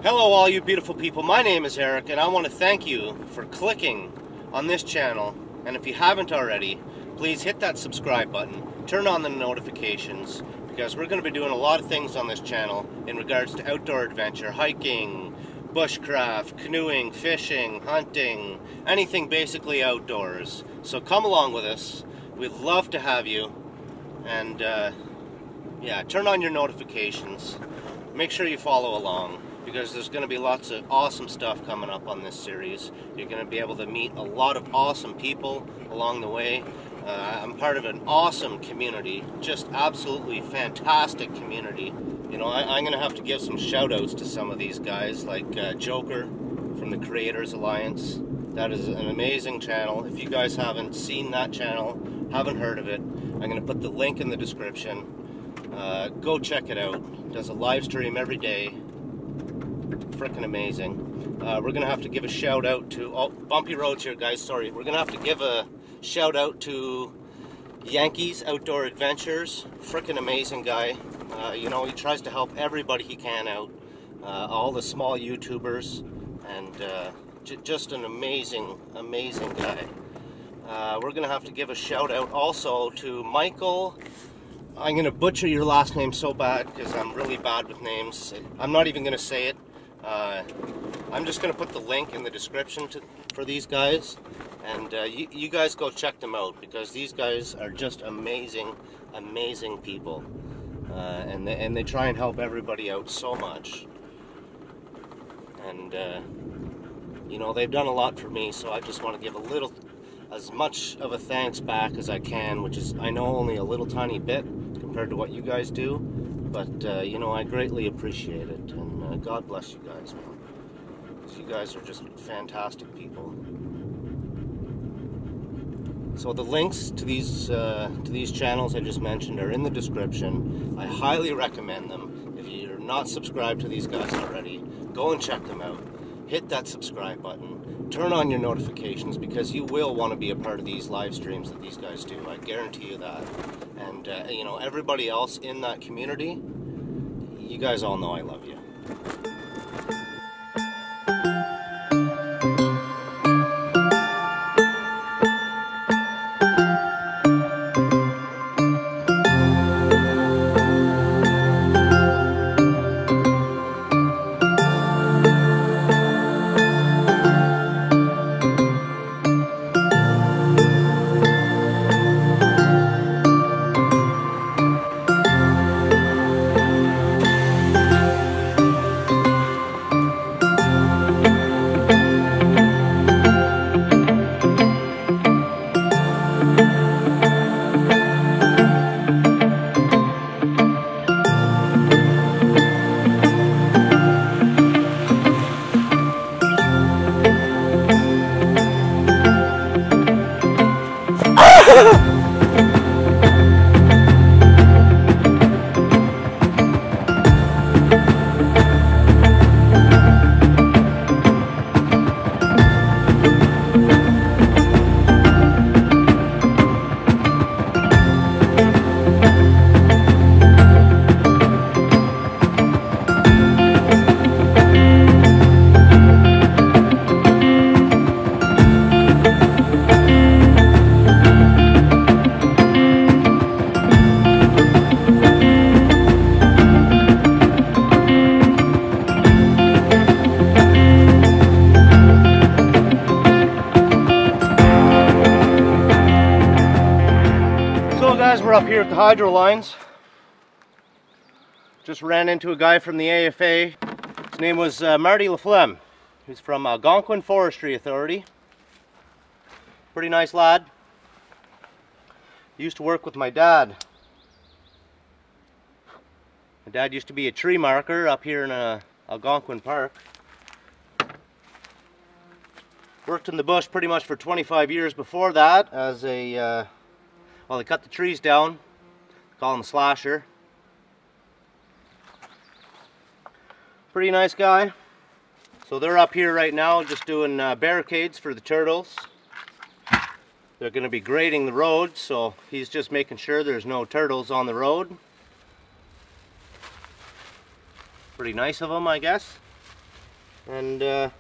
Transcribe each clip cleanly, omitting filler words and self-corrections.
Hello all you beautiful people, my name is Eric and I want to thank you for clicking on this channel, and if you haven't already, please hit that subscribe button, turn on the notifications, because we're going to be doing a lot of things on this channel in regards to outdoor adventure, hiking, bushcraft, canoeing, fishing, hunting, anything basically outdoors. So come along with us, we'd love to have you, and yeah, turn on your notifications, make sure you follow along, because there's going to be lots of awesome stuff coming up on this series. You're going to be able to meet a lot of awesome people along the way. I'm part of an awesome community, just absolutely fantastic community. You know, I'm going to have to give some shout outs to some of these guys, like Joker from the Creators Alliance. That is an amazing channel. If you guys haven't seen that channel, haven't heard of it, I'm going to put the link in the description. Go check it out. Does a live stream every day. Freaking amazing. We're gonna have to give a shout out to, oh, bumpy roads here guys, sorry. We're gonna have to give a shout out to Yankees Outdoor Adventures. Freaking amazing guy. You know, he tries to help everybody he can out, all the small YouTubers, and just an amazing guy. We're gonna have to give a shout out also to Michael. I'm gonna butcher your last name so bad because I'm really bad with names. I'm not even gonna say it. I'm just going to put the link in the description for these guys, and you guys go check them out, because these guys are just amazing people, and they try and help everybody out so much, and you know, they've done a lot for me, so I just want to give as much of a thanks back as I can, which is, I know, only a little tiny bit compared to what you guys do. But, you know, I greatly appreciate it, and God bless you guys, man. You guys are just fantastic people. So the links to these channels I just mentioned are in the description. I highly recommend them. If you're not subscribed to these guys already, go and check them out. Hit that subscribe button. Turn on your notifications, because you will want to be a part of these live streams that these guys do. I guarantee you that. And, you know, everybody else in that community, you guys all know I love you. We're up here at the hydro lines. Just ran into a guy from the AFA. His name was Marty Laflemme. He's from Algonquin Forestry Authority. Pretty nice lad. He used to work with my dad. My dad used to be a tree marker up here in Algonquin Park. Worked in the bush pretty much for 25 years before that as a well, they cut the trees down, call him a slasher. Pretty nice guy. So they're up here right now just doing barricades for the turtles. They're going to be grading the road, so he's just making sure there's no turtles on the road. Pretty nice of him, I guess. And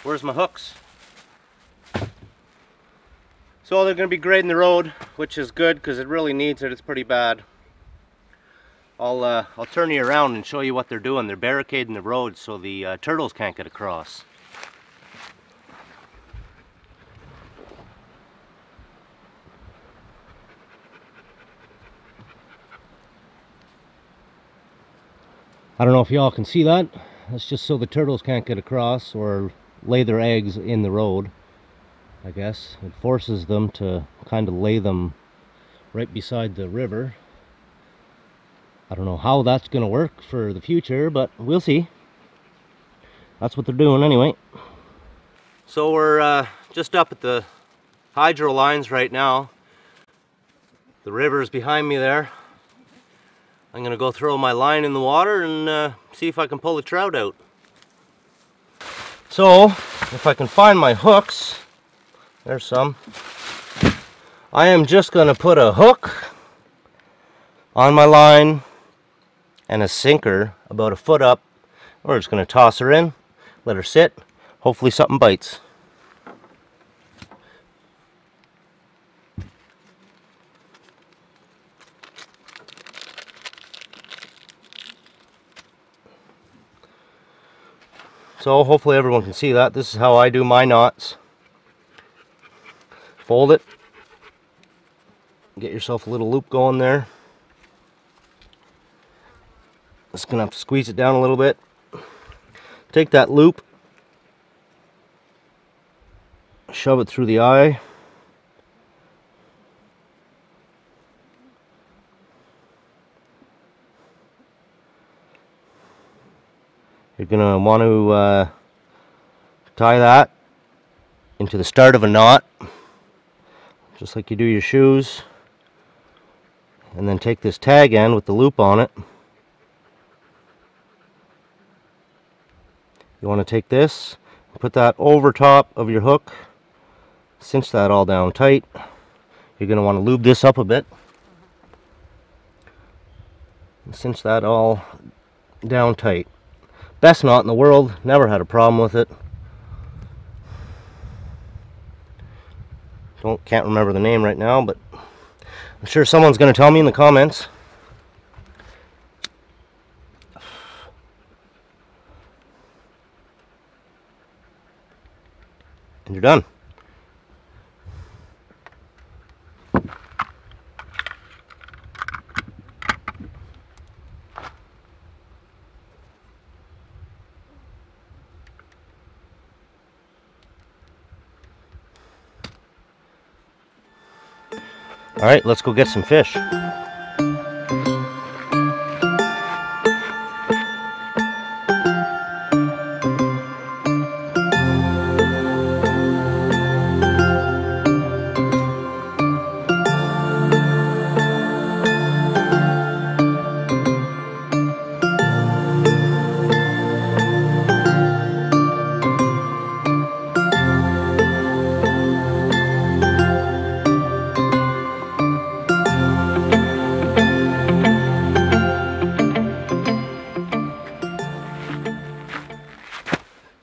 where's my hooks? So they're going to be grading the road, which is good because it really needs it. It's pretty bad. I'll turn you around and show you what they're doing. They're barricading the road so the turtles can't get across. I don't know if y'all can see that. That's just so the turtles can't get across or lay their eggs in the road, I guess. It forces them to kind of lay them right beside the river. I don't know how that's going to work for the future, but we'll see. That's what they're doing anyway. So we're just up at the hydro lines right now. The river is behind me there. I'm going to go throw my line in the water and see if I can pull a trout out. So, if I can find my hooks, there's some. I am just going to put a hook on my line and a sinker about a foot up. We're just going to toss her in, let her sit, hopefully something bites. So hopefully everyone can see that. This is how I do my knots. Fold it. Get yourself a little loop going there. Just gonna have to squeeze it down a little bit. Take that loop, shove it through the eye. You're gonna want to tie that into the start of a knot, just like you do your shoes, and then take this tag end with the loop on it. You want to take this, put that over top of your hook, cinch that all down tight. You're going to want to lube this up a bit. Cinch that all down tight. Best knot in the world, never had a problem with it. Can't remember the name right now, but I'm sure someone's going to tell me in the comments. And you're done. All right, let's go get some fish.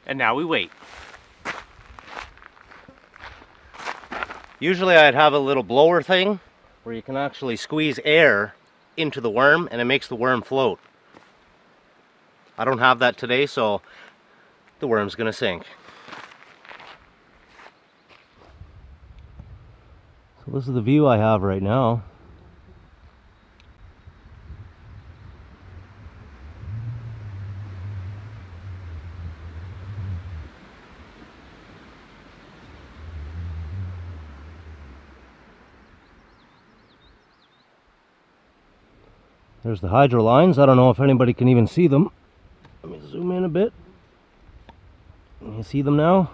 And now we wait. Usually I'd have a little blower thing where you can actually squeeze air into the worm and it makes the worm float. I don't have that today, so the worm's gonna sink. So this is the view I have right now. There's the hydro lines. I don't know if anybody can even see them. Let me zoom in a bit. Can you see them now?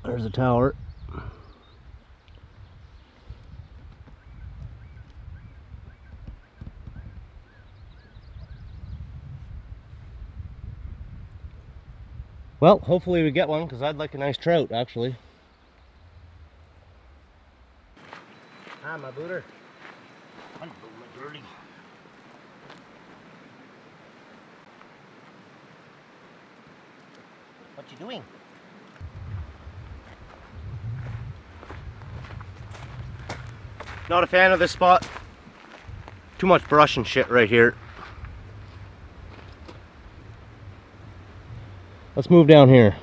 There's a tower. Well, hopefully we get one, because I'd like a nice trout, actually. Ah, my booter. Hello, my birdie. What you doing? Not a fan of this spot. Too much brush and shit right here. Let's move down here.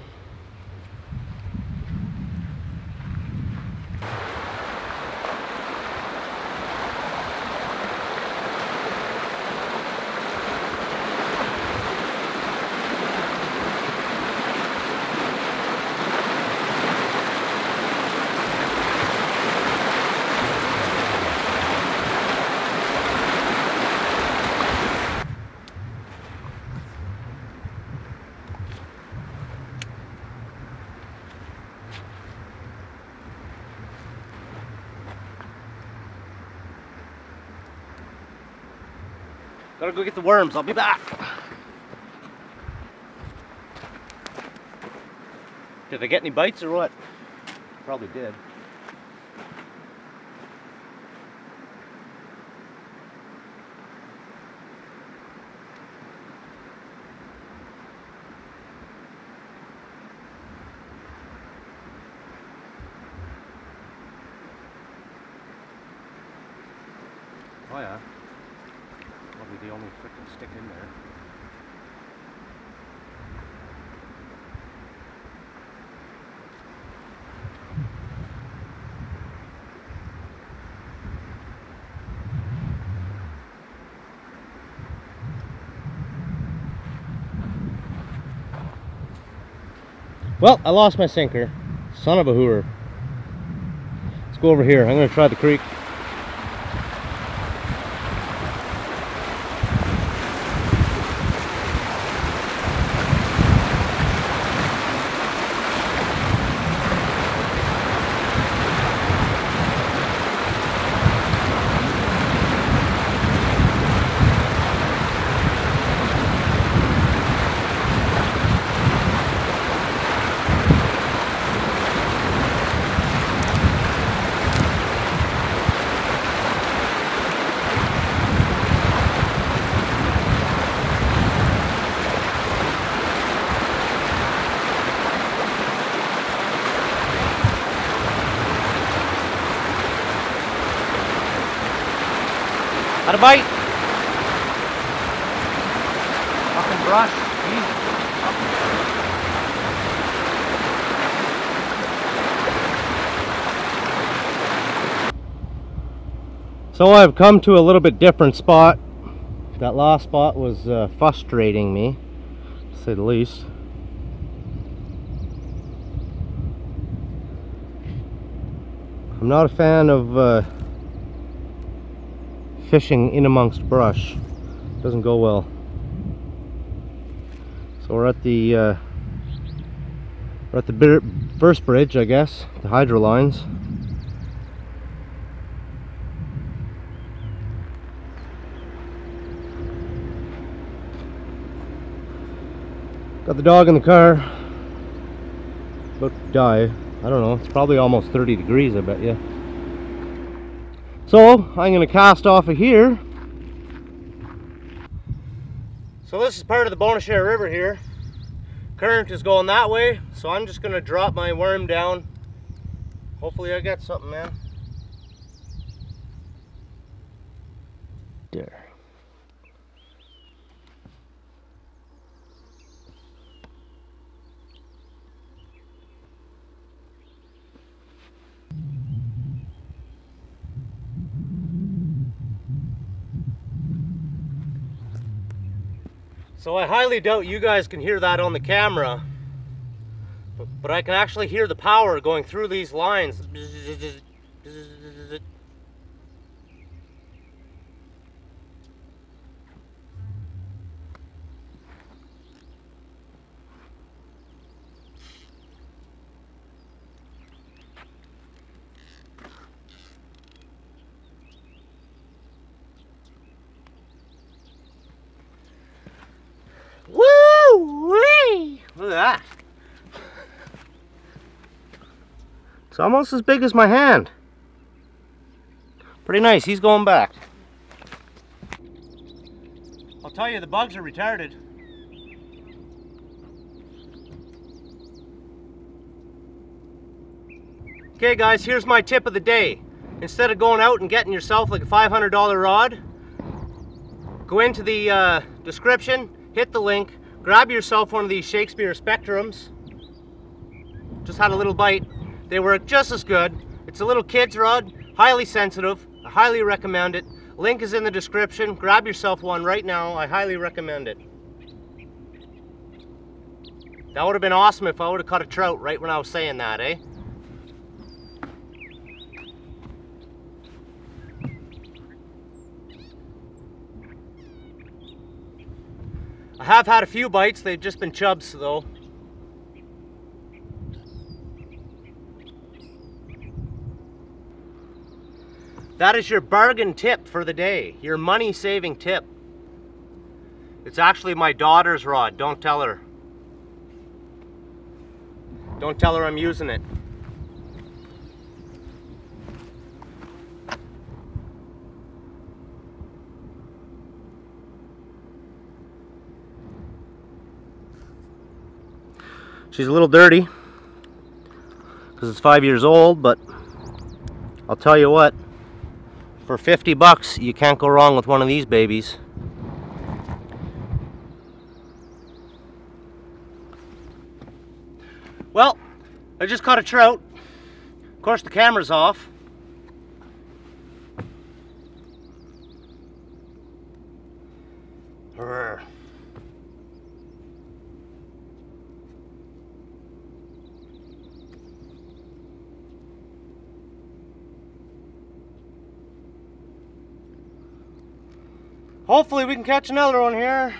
Gotta go get the worms. I'll be back. Did I get any bites or what? Probably did. Oh yeah. Probably the only freaking stick in there. Well, I lost my sinker. Son of a hooer. Let's go over here. I'm going to try the creek. Had a bite. Fucking brush. Jesus. So I've come to a little bit different spot. That last spot was frustrating me, to say the least. I'm not a fan of fishing in amongst brush. Doesn't go well. So we're at the first bridge, I guess, the hydro lines. Got the dog in the car, about to die. I don't know, it's probably almost 30 degrees, I bet you. So I'm going to cast off of here. So this is part of the Bonnechere River here. Current is going that way, so I'm just going to drop my worm down. Hopefully I get something, man. There. So I highly doubt you guys can hear that on the camera, but I can actually hear the power going through these lines. Woo-wee! Look at that. It's almost as big as my hand. Pretty nice. He's going back. I'll tell you, the bugs are retarded. Okay guys, here's my tip of the day. Instead of going out and getting yourself like a $500 rod, go into the description, hit the link, grab yourself one of these Shakespeare Spectrums. Just had a little bite. They work just as good. It's a little kid's rod, highly sensitive. I highly recommend it. Link is in the description. Grab yourself one right now. I highly recommend it. That would have been awesome if I would have caught a trout right when I was saying that, eh? I have had a few bites. They've just been chubs though. That is your bargain tip for the day, your money-saving tip. It's actually my daughter's rod, don't tell her. Don't tell her I'm using it. She's a little dirty, because it's 5 years old, but I'll tell you what. For 50 bucks, you can't go wrong with one of these babies. Well, I just caught a trout. Of course, the camera's off. Urgh. Hopefully we can catch another one here.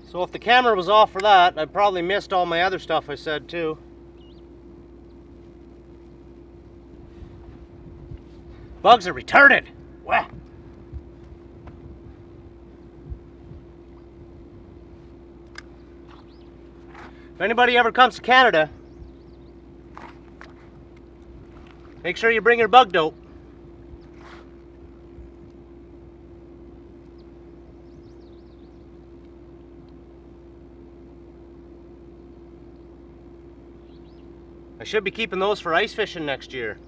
So if the camera was off for that, I probably missed all my other stuff I said too. Bugs are retarded. Wow. If anybody ever comes to Canada, make sure you bring your bug dope. I should be keeping those for ice fishing next year.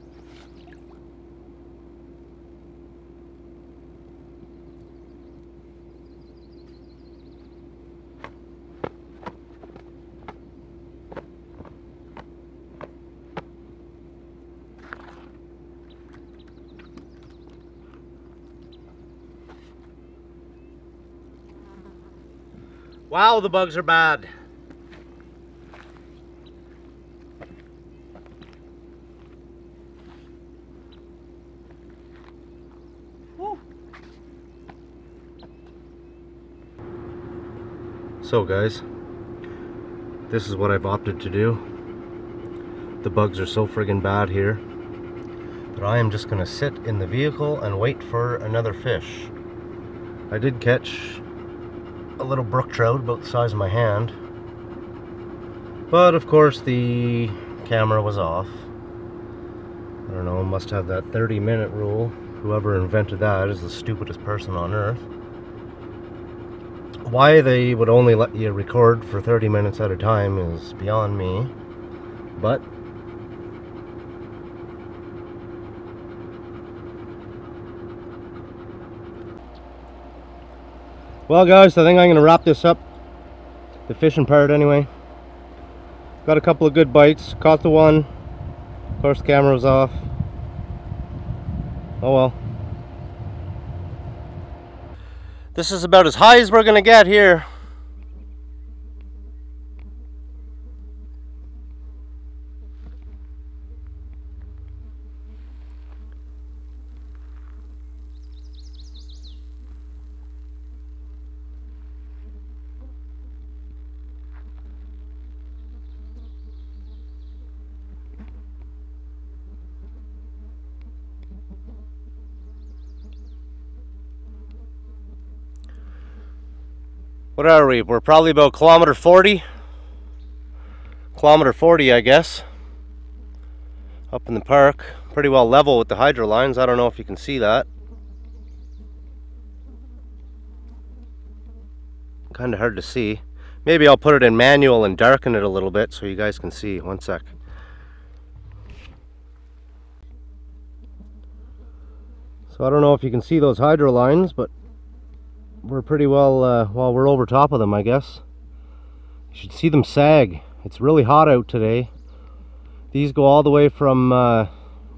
Wow, the bugs are bad. Woo. So guys, this is what I've opted to do. The bugs are so friggin' bad here that I am just gonna sit in the vehicle and wait for another fish. I did catch a little brook trout about the size of my hand, but of course the camera was off. I don't know, must have that 30-minute rule. Whoever invented that is the stupidest person on earth. Why they would only let you record for 30 minutes at a time is beyond me, but well guys, I think I'm going to wrap this up, the fishing part anyway. Got a couple of good bites, caught the one, of course the camera was off. Oh well. This is about as high as we're going to get here. What are we? We're probably about kilometer 40. Kilometer 40, I guess. Up in the park. Pretty well level with the hydro lines. I don't know if you can see that. Kind of hard to see. Maybe I'll put it in manual and darken it a little bit so you guys can see. One sec. So I don't know if you can see those hydro lines, but we're pretty well, we're over top of them, I guess. You should see them sag. It's really hot out today. These go all the way from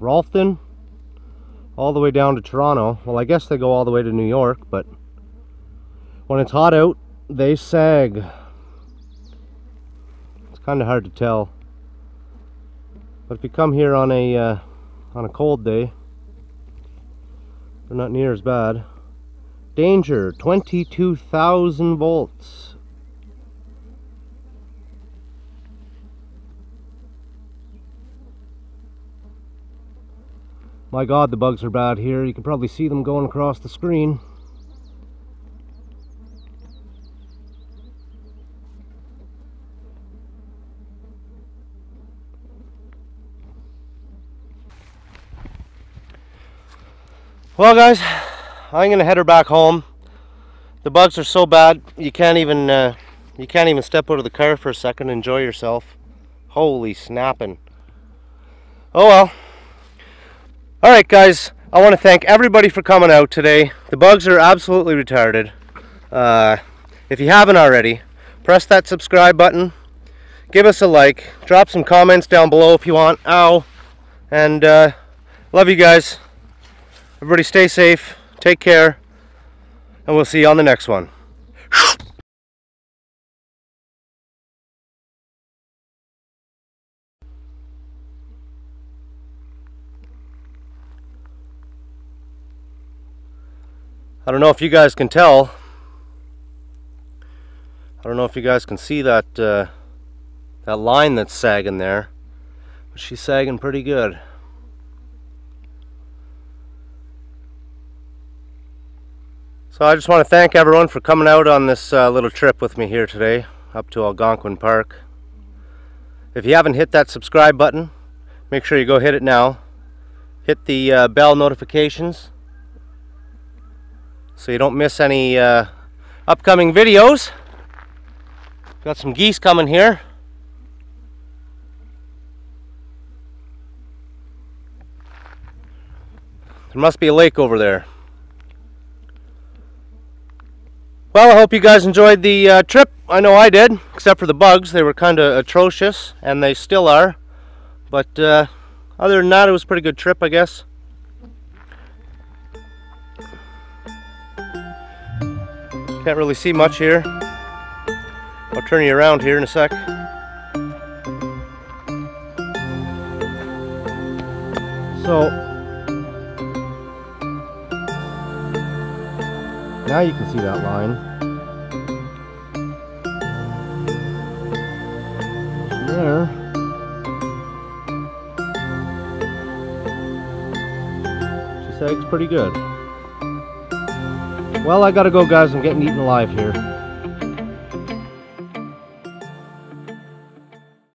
Ralston all the way down to Toronto. Well, I guess they go all the way to New York, but when it's hot out, they sag. It's kind of hard to tell. But if you come here on a cold day, they're not near as bad. Danger, 22,000 volts. My God, the bugs are bad here. You can probably see them going across the screen. Well, guys, I'm gonna head her back home. The bugs are so bad you can't even step out of the car for a second and enjoy yourself. Holy snapping! Oh well. All right, guys. I want to thank everybody for coming out today. The bugs are absolutely retarded. If you haven't already, press that subscribe button. Give us a like. Drop some comments down below if you want. Ow! And love you guys. Everybody stay safe, take care, and we'll see you on the next one. I don't know if you guys can tell. I don't know if you guys can see that that line that's sagging there, but she's sagging pretty good. So I just want to thank everyone for coming out on this little trip with me here today up to Algonquin Park. If you haven't hit that subscribe button, make sure you go hit it now. Hit the bell notifications so you don't miss any upcoming videos. Got some geese coming here. There must be a lake over there. Well, I hope you guys enjoyed the trip. I know I did, except for the bugs. They were kind of atrocious, and they still are. But other than that, it was a pretty good trip, I guess. Can't really see much here. I'll turn you around here in a sec. So, now you can see that line. There. She sags pretty good. Well, I gotta go, guys. I'm getting eaten alive here.